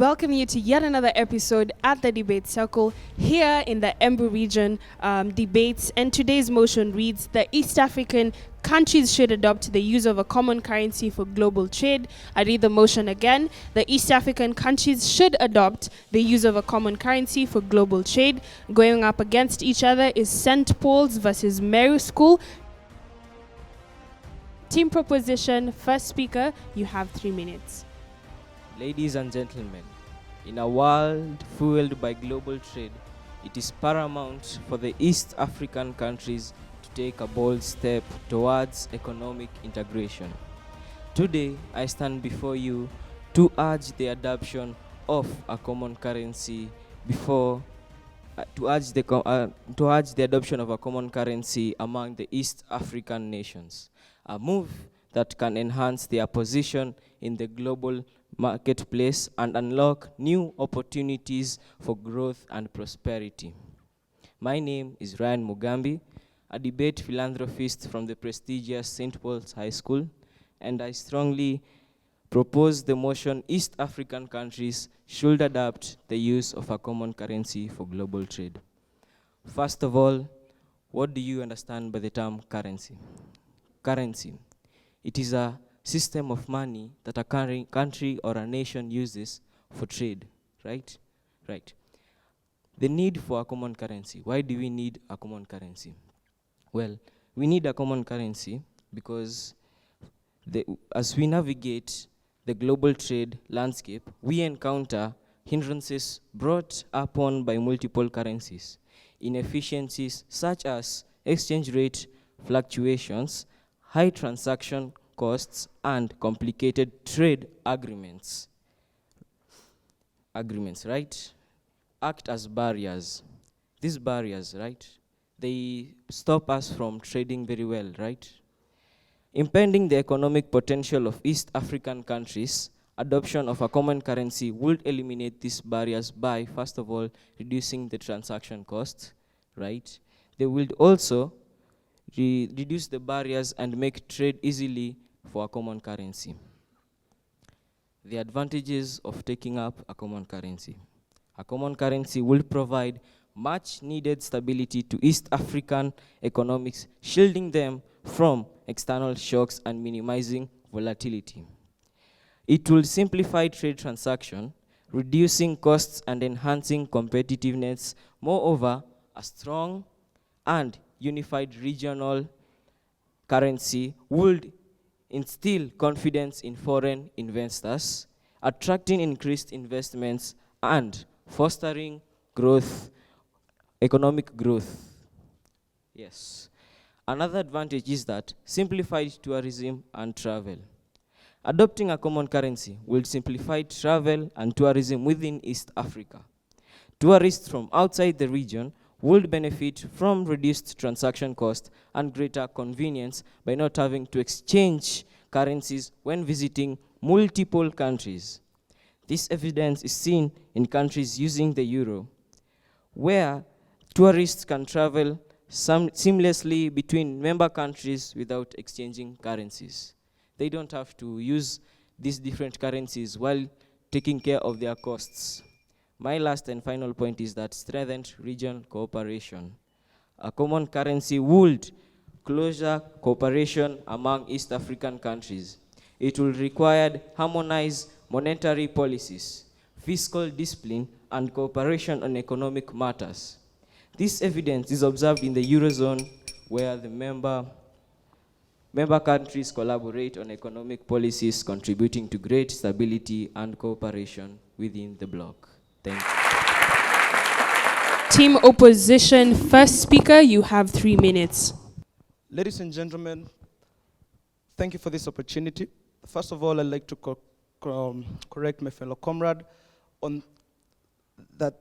welcome you to yet another episode at the Debate Circle here in the Embu region debates. And today's motion reads, the East African countries should adopt the use of a common currency for global trade. I read the motion again. The East African countries should adopt the use of a common currency for global trade. Going up against each other is St. Paul's versus Meru School. Team proposition, first speaker, you have 3 minutes. Ladies and gentlemen, in a world fueled by global trade, it is paramount for the East African countries to take a bold step towards economic integration. Today, I stand before you to urge the adoption of a common currency to urge the adoption of a common currency among the East African nations, a move that can enhance their position in the global marketplace and unlock new opportunities for growth and prosperity. My name is Ryan Mugambi, a debate philanthropist from the prestigious St. Paul's High School, and I strongly propose the motion East African countries should adopt the use of a common currency for global trade. First of all, what do you understand by the term currency? Currency. It is a system of money that a country or a nation uses for trade, right? Right. The need for a common currency. Why do we need a common currency? Well, we need a common currency because as we navigate the global trade landscape, we encounter hindrances brought upon by multiple currencies, inefficiencies such as exchange rate fluctuations, high transaction costs, and complicated trade agreements, right, act as barriers. These barriers, right, they stop us from trading very well, right? Impending the economic potential of East African countries, adoption of a common currency would eliminate these barriers by, first of all, reducing the transaction costs, right? They will also reduce the barriers and make trade easily for a common currency. The advantages of taking up a common currency. A common currency will provide much needed stability to East African economics, shielding them from external shocks and minimizing volatility. It will simplify trade transaction, reducing costs and enhancing competitiveness. Moreover, a strong and unified regional currency would instill confidence in foreign investors, attracting increased investments and fostering growth, economic growth. Yes. Another advantage is that simplified tourism and travel. Adopting a common currency will simplify travel and tourism within East Africa. Tourists from outside the region would benefit from reduced transaction cost and greater convenience by not having to exchange currencies when visiting multiple countries. This evidence is seen in countries using the euro, where tourists can travel seamlessly between member countries without exchanging currencies. They don't have to use these different currencies while taking care of their costs. My last and final point is that strengthened regional cooperation. A common currency would closer cooperation among East African countries. It will require harmonized monetary policies, fiscal discipline, and cooperation on economic matters. This evidence is observed in the Eurozone, where the member countries collaborate on economic policies, contributing to great stability and cooperation within the bloc. Thank you. Team opposition, first speaker, you have 3 minutes. Ladies and gentlemen, thank you for this opportunity. First of all, I'd like to correct my fellow comrade on that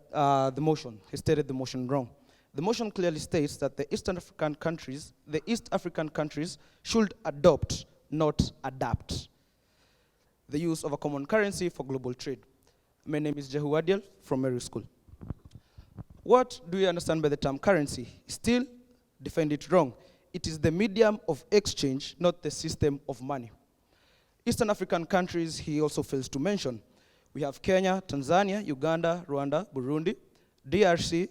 the motion. He stated the motion wrong. The motion clearly states that the East African countries should adopt, not adapt, the use of a common currency for global trade. My name is Jehu Adiel from Meru School. What do you understand by the term currency? Still, defend it wrong. It is the medium of exchange, not the system of money. Eastern African countries, he also fails to mention, We have Kenya, Tanzania, Uganda, Rwanda, Burundi, DRC,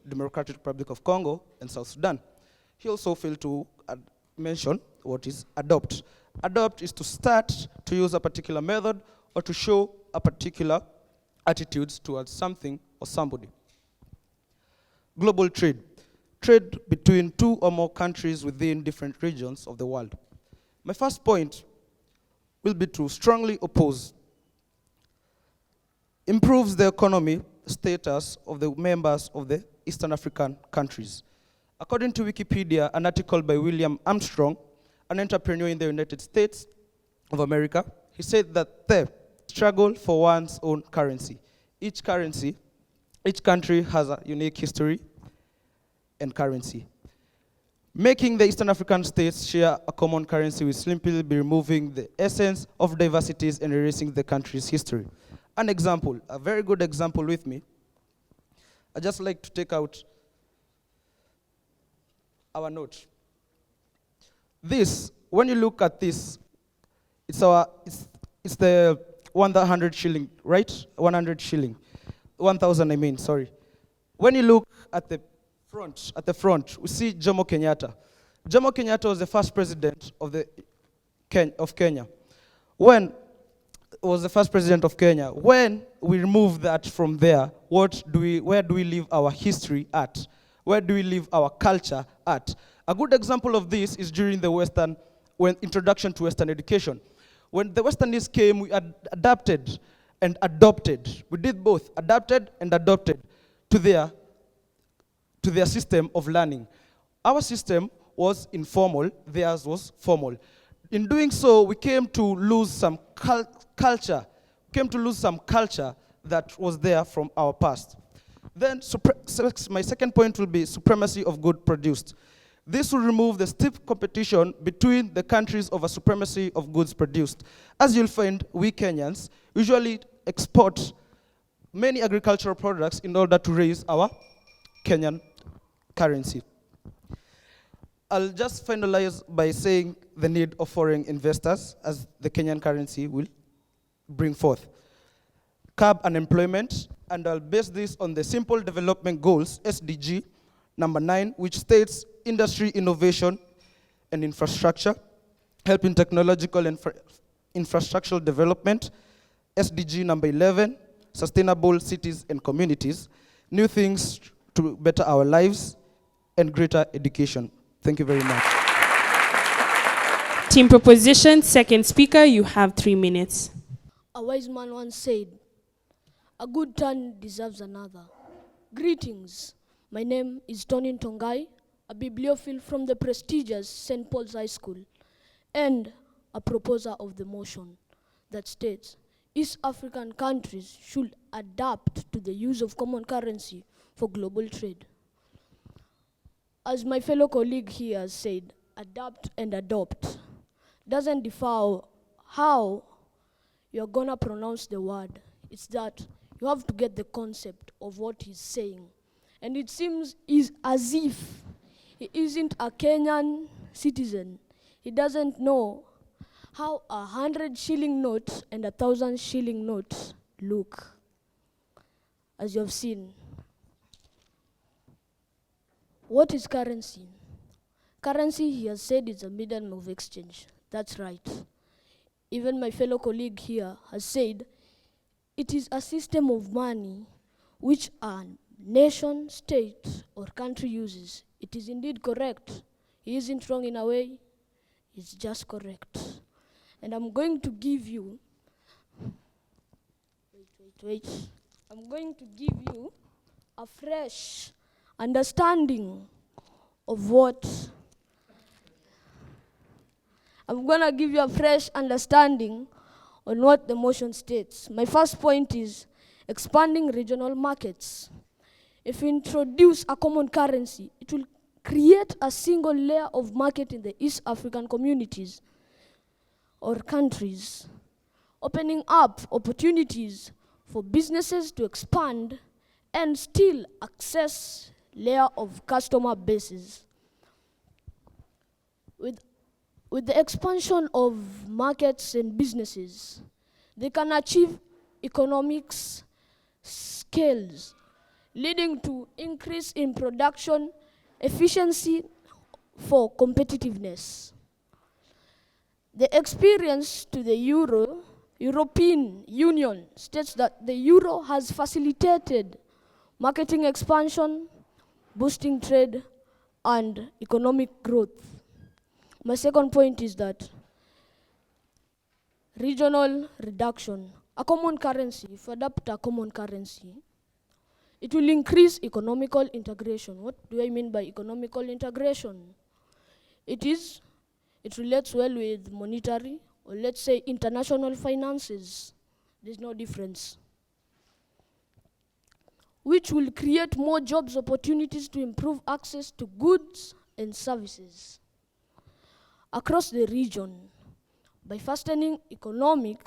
Democratic Republic of Congo, and South Sudan. He also failed to mention what is adopt. Adopt is to start to use a particular method or to show a particular attitudes towards something or somebody. Global trade. Trade between two or more countries within different regions of the world. My first point will be to strongly oppose. Improves the economy status of the members of the Eastern African countries. According to Wikipedia, an article by William Armstrong, an entrepreneur in the United States of America, he said that the struggle for one's own currency. Each country has a unique history and currency. Making the Eastern African states share a common currency will simply be removing the essence of diversities and erasing the country's history. An example, a very good example with me. I just like to take out our note. This, when you look at this, it's the 100 shilling, right? 100 shilling, 1,000 I mean, sorry. When you look at the front, we see Jomo Kenyatta. Jomo Kenyatta was the first president of Kenya. When we remove that from there, where do we leave our history at? Where do we leave our culture at? A good example of this is during the introduction to Western education. When the Westernists came, we adapted and adopted. We did both, adapted and adopted to their system of learning. Our system was informal, theirs was formal. In doing so, we came to lose some culture that was there from our past. Then my second point will be supremacy of good produced. This will remove the stiff competition between the countries over supremacy of goods produced. As you'll find, we Kenyans usually export many agricultural products in order to raise our Kenyan currency. I'll just finalize by saying the need of foreign investors as the Kenyan currency will bring forth. Curb unemployment, and I'll base this on the Simple Development Goals, SDG, number 9, which states industry, innovation, and infrastructure, helping technological and infrastructural development. SDG number 11, sustainable cities and communities, new things to better our lives, and greater education. Thank you very much. Team proposition, second speaker, you have 3 minutes. A wise man once said, "A good turn deserves another." Greetings. My name is Tony Tongai, a bibliophile from the prestigious St. Paul's High School, and a proposer of the motion that states East African countries should adapt to the use of common currency for global trade. As my fellow colleague here has said, adapt and adopt doesn't differ how you're gonna pronounce the word. It's that you have to get the concept of what he's saying. And it seems as if he isn't a Kenyan citizen. He doesn't know how 100 shilling note and 1,000 shilling note look, as you have seen. What is currency? Currency, he has said, is a medium of exchange. That's right. Even my fellow colleague here has said it is a system of money which a nation, state, or country uses. It is indeed correct. He isn't wrong in a way. It's just correct. And I'm going to give you, I'm going to give you a fresh understanding of what I'm going to give you a fresh understanding on what the motion states. My first point is expanding regional markets. If we introduce a common currency, it will create a single layer of market in the East African communities or countries, opening up opportunities for businesses to expand and still access layer of customer bases. With the expansion of markets and businesses, they can achieve economics scales, leading to increase in production efficiency for competitiveness. The experience to the European Union states that the euro has facilitated marketing expansion, boosting trade, and economic growth. My second point is that regional reduction. A common currency, if you adopt a common currency, it will increase economical integration. What do I mean by economical integration? It relates well with monetary, or let's say international finances. There's no difference. Which will create more jobs opportunities to improve access to goods and services across the region. By fastening economic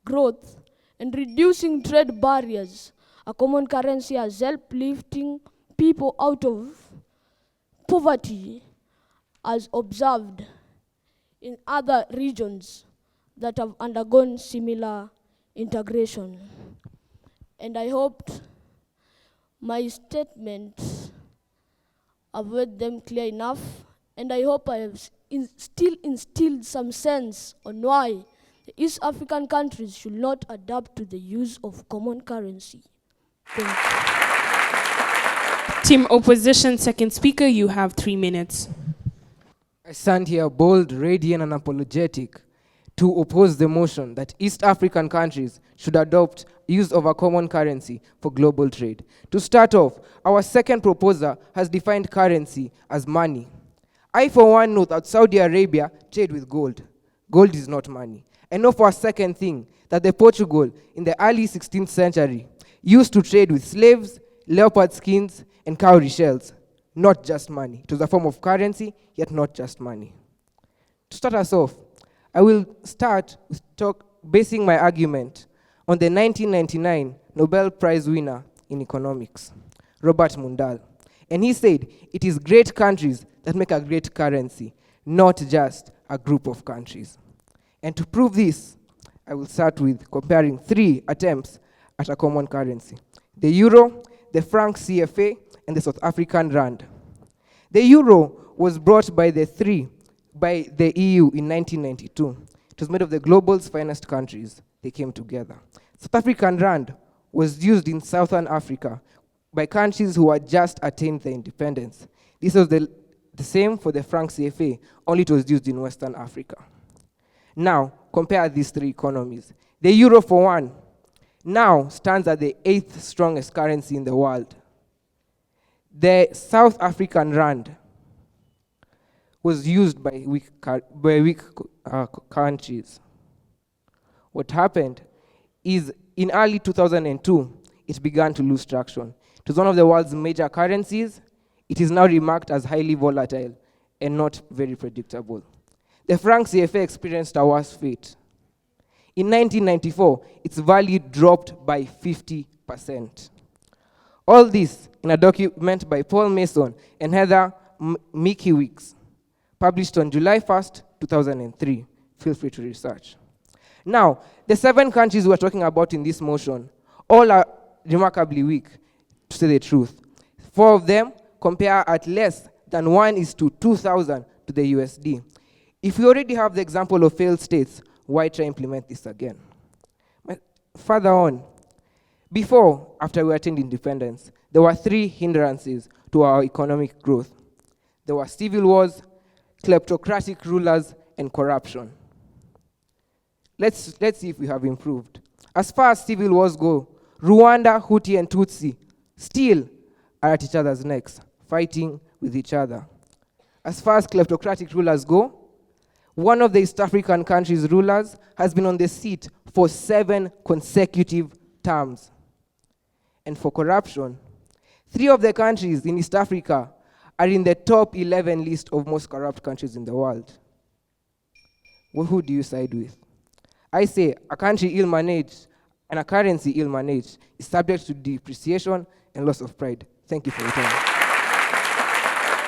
growth and reducing trade barriers, a common currency has helped lifting people out of poverty, as observed in other regions that have undergone similar integration. And I hoped my statements have made them clear enough, and I hope I have still instilled some sense on why the East African countries should not adapt to the use of common currency. Thank you. Team Opposition, second speaker, you have 3 minutes. I stand here bold, radiant, and apologetic to oppose the motion that East African countries should adopt use of a common currency for global trade. To start off, our second proposer has defined currency as money. I, for one, know that Saudi Arabia trade with gold. Gold is not money. I know for a second thing that the Portugal in the early 16th century used to trade with slaves, leopard skins, and cowrie shells. Not just money. It was a form of currency, yet not just money. To start us off, I will start with basing my argument on the 1999 Nobel Prize winner in economics, Robert Mundell. And he said, it is great countries that make a great currency, not just a group of countries. And to prove this, I will start with comparing 3 attempts at a common currency: the euro, the franc CFA, and the South African rand. The euro was brought by the EU in 1992. It was made of the global's finest countries. They came together. South African rand was used in Southern Africa by countries who had just attained their independence. This was the same for the franc CFA, only it was used in Western Africa. Now, compare these 3 economies. The euro, for one, now stands at the 8th strongest currency in the world. The South African rand was used by weak countries. What happened is in early 2002, it began to lose traction. It was one of the world's major currencies. It is now remarked as highly volatile and not very predictable. The franc CFA experienced a worse fate. In 1994, its value dropped by 50%. All this in a document by Paul Mason and Heather Mickiewicz, published on July 1st, 2003. Feel free to research. Now, the 7 countries we're talking about in this motion, all are remarkably weak, to say the truth. 4 of them compare at less than 1:2,000 to the USD. If we already have the example of failed states, why try implement this again? Further on, after we attained independence, there were 3 hindrances to our economic growth. There were civil wars, kleptocratic rulers, and corruption. Let's see if we have improved. As far as civil wars go, Rwanda, Hutu, and Tutsi still are at each other's necks, fighting with each other. As far as kleptocratic rulers go, one of the East African countries' rulers has been on the seat for 7 consecutive terms. And for corruption, 3 of the countries in East Africa are in the top 11 list of most corrupt countries in the world. Well, who do you side with? I say a country ill-managed and a currency ill-managed is subject to depreciation and loss of pride. Thank you for your time.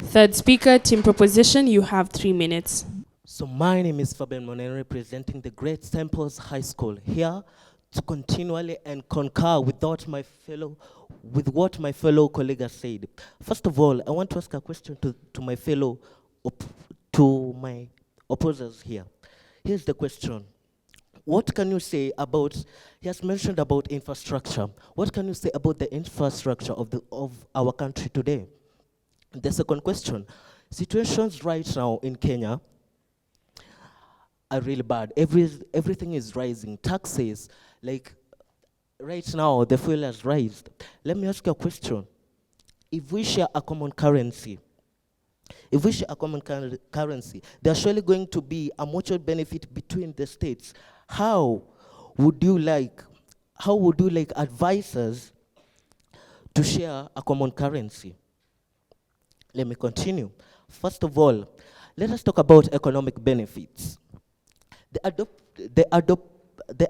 Third speaker, Team Proposition, you have 3 minutes. So my name is Fabian Monen, representing the Great Saint Paul's High School, here to continually and concur with what my fellow colleague has said. First of all, I want to ask a question to my fellow, to my opposers here. Here's the question. What can you say about, he has mentioned about infrastructure. What can you say about the infrastructure of our country today? The second question, situations right now in Kenya are really bad. Everything is rising. Taxes, like right now, the fuel has risen. Let me ask you a question. If we share a common currency, there's surely going to be a mutual benefit between the states. How would you like advisors to share a common currency? Let me continue. First of all, let us talk about economic benefits. The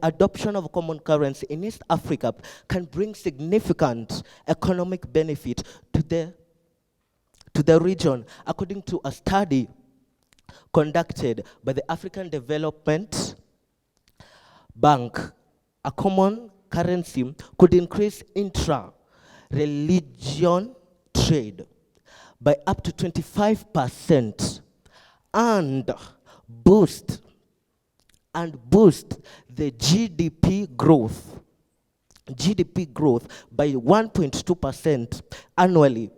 adoption of a common currency in East Africa can bring significant economic benefit to the region, according to a study conducted by the African Development Bank. A common currency could increase intra-religion trade by up to 25% and boost the GDP growth by 1.2% annually.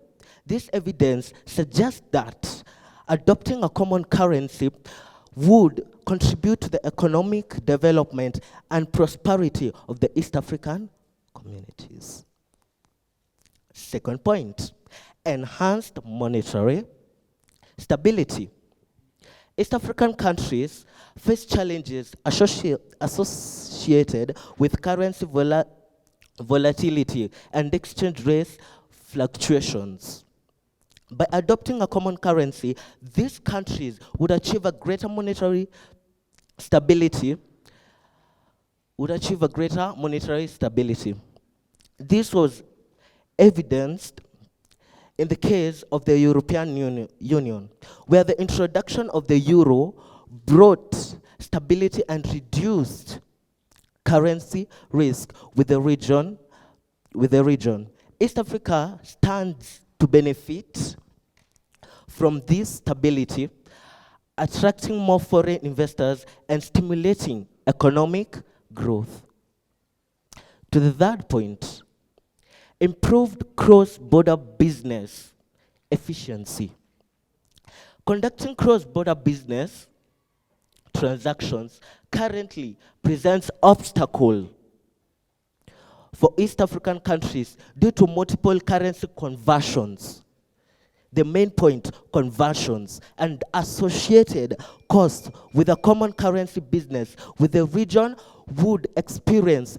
This evidence suggests that adopting a common currency would contribute to the economic development and prosperity of the East African communities. Second point, enhanced monetary stability. East African countries face challenges associated with currency volatility and exchange rate fluctuations. By adopting a common currency, these countries would achieve a greater monetary stability. This was evidenced in the case of the European Union, where the introduction of the euro brought stability and reduced currency risk with the region. East Africa stands to benefit from this stability, attracting more foreign investors and stimulating economic growth. To the third point, improved cross-border business efficiency. Conducting cross-border business transactions currently presents obstacle for East African countries due to multiple currency conversions. The main point, conversions, and associated costs with a common currency business with the region would experience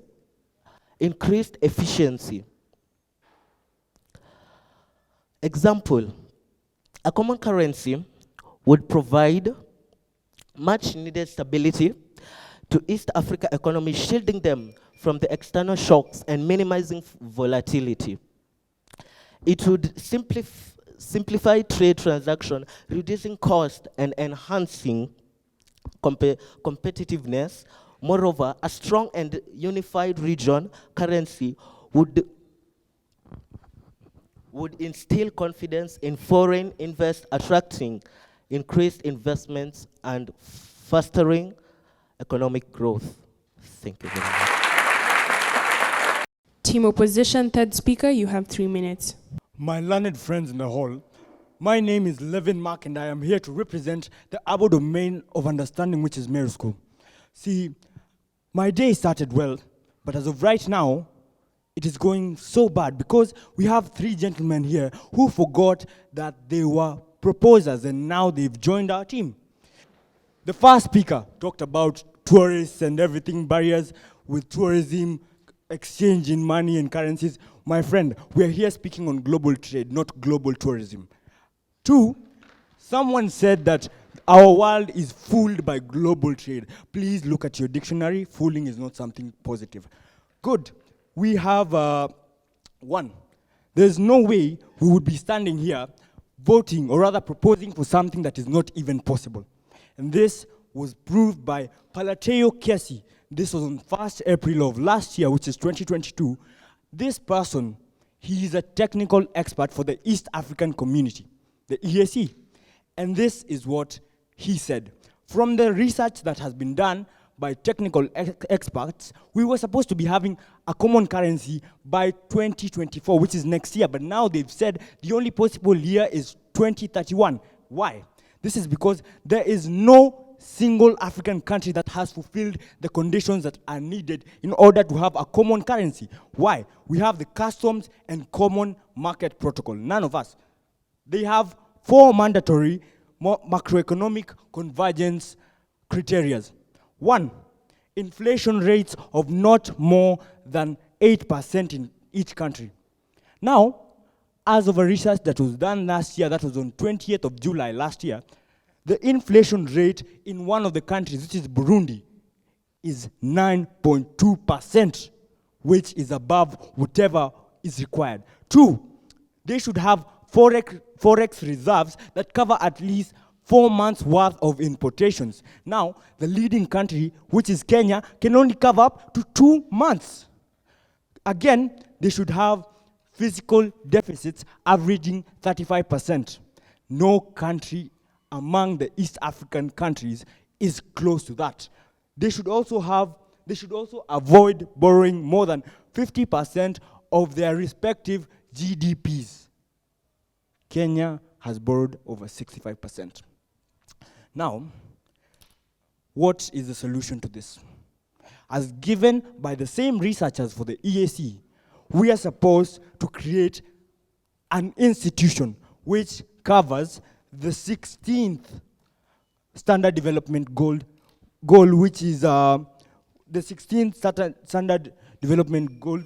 increased efficiency. Example, a common currency would provide much needed stability to East Africa economy, shielding them from the external shocks and minimizing volatility. It would simplify trade transaction, reducing cost and enhancing competitiveness. Moreover, a strong and unified region currency would instill confidence in foreign investors, attracting increased investments and fostering economic growth. Thank you very much. Team Opposition, third speaker, you have 3 minutes. My learned friends in the hall, my name is Levin Mark and I am here to represent the Abo domain of understanding, which is Meru School. See, my day started well, but as of right now, it is going so bad because we have 3 gentlemen here who forgot that they were proposers and now they've joined our team. The first speaker talked about tourists and everything, barriers with tourism, exchanging money and currencies. My friend, we are here speaking on global trade, not global tourism. 2, someone said that our world is fooled by global trade. Please look at your dictionary. Fooling is not something positive. Good. We have 1. There's no way we would be standing here voting, or rather proposing for something that is not even possible. And this was proved by Palateo Kesi, this was on 1st April of last year, which is 2022. This person, he is a technical expert for the East African Community, the EAC. And this is what he said. From the research that has been done by technical experts, we were supposed to be having a common currency by 2024, which is next year. But now they've said the only possible year is 2031. Why? This is because there is no single African country that has fulfilled the conditions that are needed in order to have a common currency. Why? We have the customs and common market protocol. None of us. They have 4 mandatory macroeconomic convergence criteria. 1, inflation rates of not more than 8% in each country. Now, as of a research that was done last year, that was on 20th of July last year, the inflation rate in one of the countries, which is Burundi, is 9.2%, which is above whatever is required. 2, they should have forex reserves that cover at least 4 months worth of importations. Now, the leading country, which is Kenya, can only cover up to 2 months. Again, they should have fiscal deficits averaging 35%. No country among the East African countries is close to that. They should also avoid borrowing more than 50% of their respective GDPs. Kenya has borrowed over 65%. Now, what is the solution to this? As given by the same researchers for the EAC, we are supposed to create an institution which covers the 16th Standard Development Goal, which is the 16th Standard Development Goal,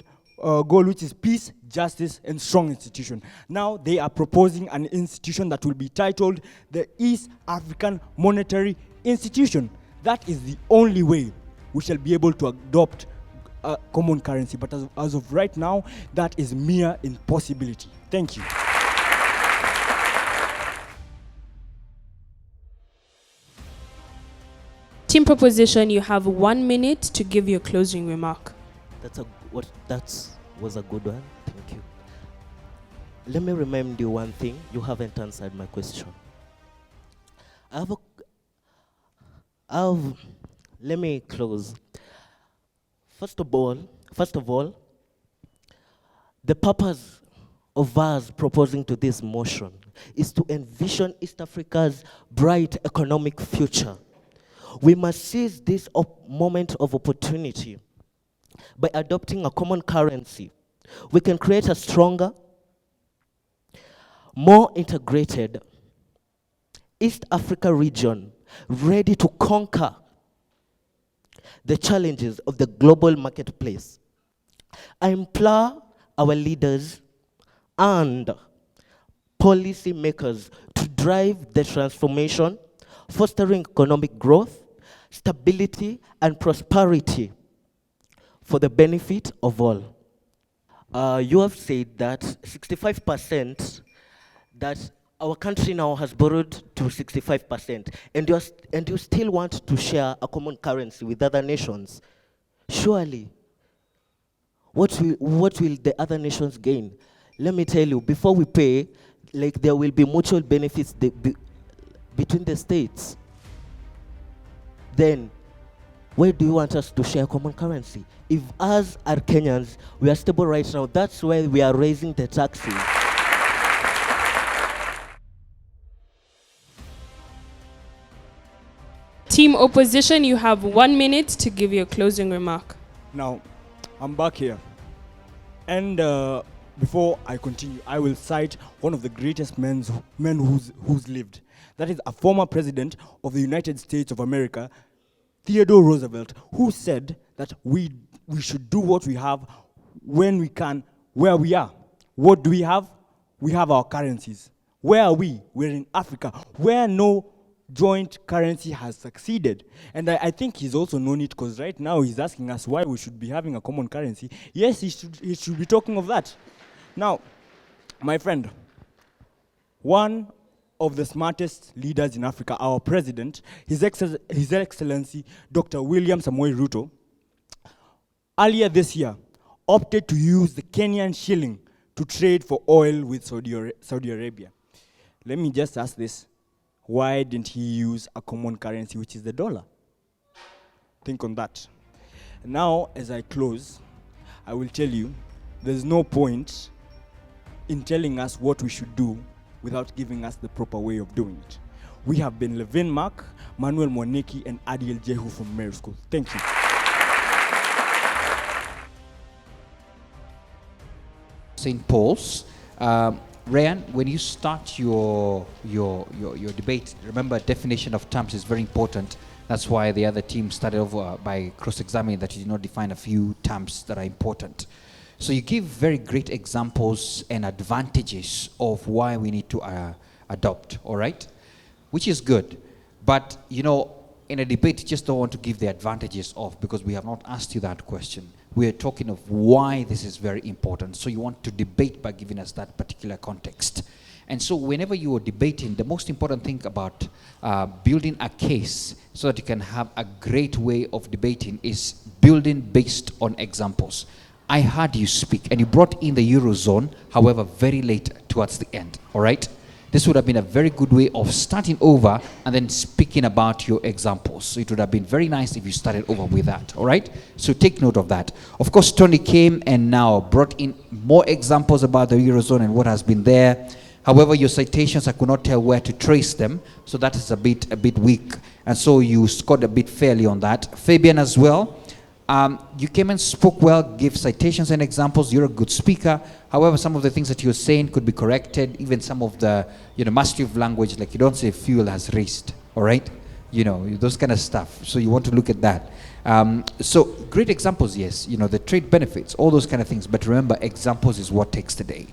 which is peace, justice, and strong institution. Now they are proposing an institution that will be titled the East African Monetary Institution. That is the only way we shall be able to adopt a common currency. But as of right now, that is mere impossibility. Thank you. Team Proposition, you have 1 minute to give your closing remark. That was a good one. Thank you. Let me remind you one thing. You haven't answered my question. Let me close. First of all, the purpose of us proposing to this motion is to envision East Africa's bright economic future. We must seize this moment of opportunity. By adopting a common currency, we can create a stronger, more integrated East Africa region ready to conquer the challenges of the global marketplace. I implore our leaders and policy makers to drive the transformation, fostering economic growth, stability, and prosperity for the benefit of all. You have said that 65%, that our country now has borrowed to 65%, and you still want to share a common currency with other nations. Surely, what will the other nations gain? Let me tell you, before we pay, there will be mutual benefits between the states. Then, where do you want us to share common currency? If us are Kenyans, we are stable right now, that's why we are raising the taxes. Team Opposition, you have 1 minute to give your closing remark. Now, I'm back here. And before I continue, I will cite one of the greatest men who's lived. That is a former president of the United States of America, Theodore Roosevelt, who said that we should do what we have when we can, where we are. What do we have? We have our currencies. Where are we? We're in Africa, where no joint currency has succeeded. And I think he's also known it, because right now he's asking us why we should be having a common currency. Yes, he should be talking of that. Now, my friend, one of the smartest leaders in Africa, our president, His Excellency Dr. William Samoei Ruto, earlier this year, opted to use the Kenyan shilling to trade for oil with Saudi Arabia. Let me just ask this. Why didn't he use a common currency, which is the dollar? Think on that. Now, as I close, I will tell you, there's no point in telling us what we should do without giving us the proper way of doing it. We have been Levin Mark, Manuel Mwaniki, and Adiel Jehu from Meru School. Thank you. St. Paul's. Ryan, when you start your debate, remember definition of terms is very important. That's why the other team started over by cross-examining that you did not define a few terms that are important. So you give very great examples and advantages of why we need to adopt, all right? Which is good. But, you know, in a debate, you just don't want to give the advantages of, because we have not asked you that question. We are talking of why this is very important. So you want to debate by giving us that particular context. And so whenever you are debating, the most important thing about building a case so that you can have a great way of debating is building based on examples. I heard you speak, and you brought in the Eurozone, however, very late towards the end, all right? This would have been a very good way of starting over and then speaking about your examples. So it would have been very nice if you started over with that, all right? So take note of that. Of course, Tony came and now brought in more examples about the Eurozone and what has been there. However, your citations, I could not tell where to trace them, so that is a bit weak. And so you scored a bit fairly on that. Fabian as well. You came and spoke well, gave citations and examples. You're a good speaker. However, some of the things that you're saying could be corrected. Even some of the, mastery of language, like you don't say fuel has raced, all right? Those kind of stuff. So you want to look at that. So great examples, yes. The trade benefits, all those kind of things. But remember, examples is what takes the day.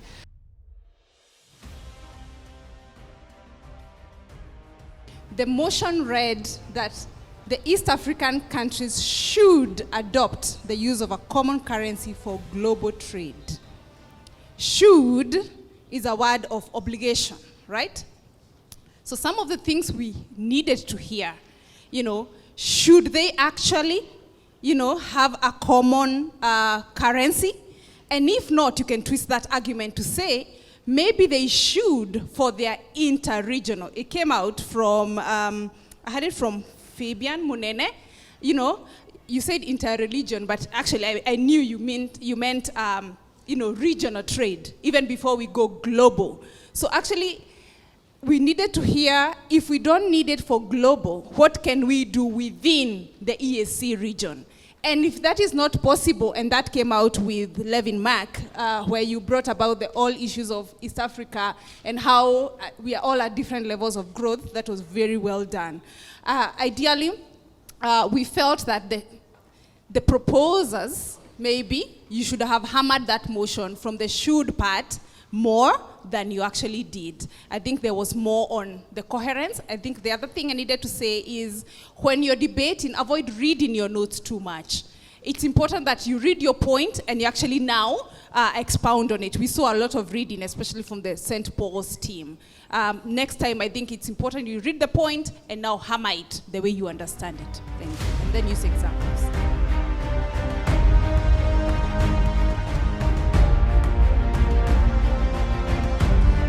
The motion read that the East African countries should adopt the use of a common currency for global trade. Should is a word of obligation, right? So some of the things we needed to hear, should they actually, have a common currency? And if not, you can twist that argument to say, maybe they should for their inter-regional. It came out from, I had it from Fabian Munene. You said inter-religion, but actually I knew you meant regional trade, even before we go global. So actually, we needed to hear, if we don't need it for global, what can we do within the EAC region? And if that is not possible, and that came out with Levin Mack, where you brought about the all issues of East Africa and how we are all at different levels of growth, that was very well done. Ideally, we felt that the proposers, maybe, you should have hammered that motion from the should part more than you actually did. I think there was more on the coherence. I think the other thing I needed to say is when you're debating, avoid reading your notes too much. It's important that you read your point and you actually now expound on it. We saw a lot of reading, especially from the St. Paul's team. Next time, I think it's important you read the point and now hammer it the way you understand it. Thank you. And then use examples.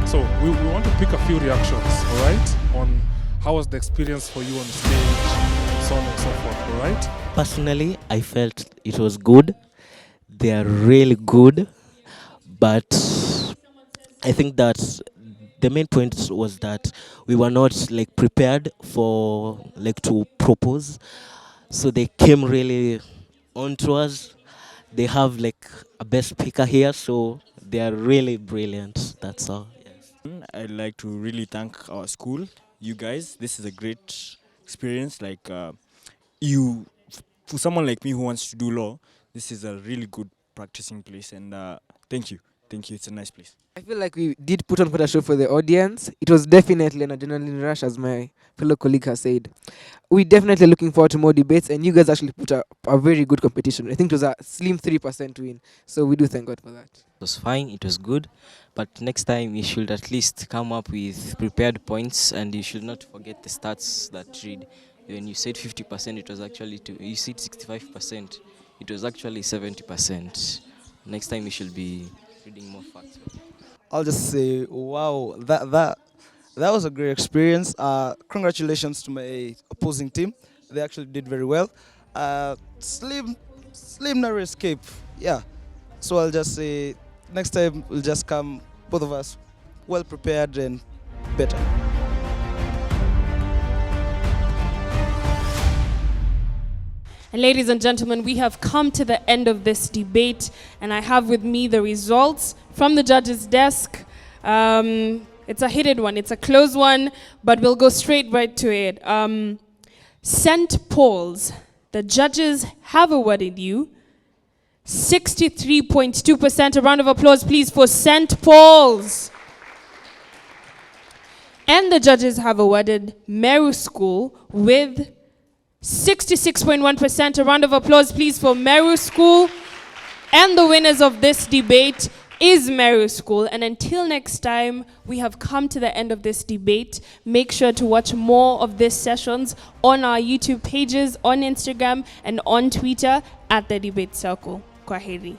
So we want to pick a few reactions, all right, on how was the experience for you on stage, so on and so forth, all right? Personally, I felt it was good. They are really good, but I think that the main point was that we were not prepared for to propose. So they came really onto us. They have a best speaker here, so they are really brilliant. That's all. I'd like to really thank our school, you guys. This is a great experience. For someone like me who wants to do law, this is a really good practicing place. And thank you. It's a nice place. I feel like we did put on quite a show for the audience. It was definitely an adrenaline rush, as my fellow colleague has said. We're definitely looking forward to more debates, and you guys actually put a very good competition. I think it was a slim 3% win, so we do thank God for that. It was fine, it was good, but next time you should at least come up with prepared points, and you should not forget the stats that read. When you said 50%, it was actually you said 65%. it was actually 70%. Next time you should be reading more facts. I'll just say, wow, that was a great experience. Congratulations to my opposing team. They actually did very well. Slim narrow escape. Yeah. So I'll just say, next time we'll just come, both of us, well prepared and better. And ladies and gentlemen, we have come to the end of this debate, and I have with me the results from the judges' desk. It's a hidden one, it's a closed one, but we'll go straight right to it. St. Paul's, the judges have awarded you 63.2%. A round of applause, please, for St. Paul's. And the judges have awarded Meru School with 66.1%. A round of applause, please, for Meru School. And the winners of this debate is Meru School. And until next time, we have come to the end of this debate. Make sure to watch more of these sessions on our YouTube pages, on Instagram, and on Twitter at The Debate Circle. Kwaheri.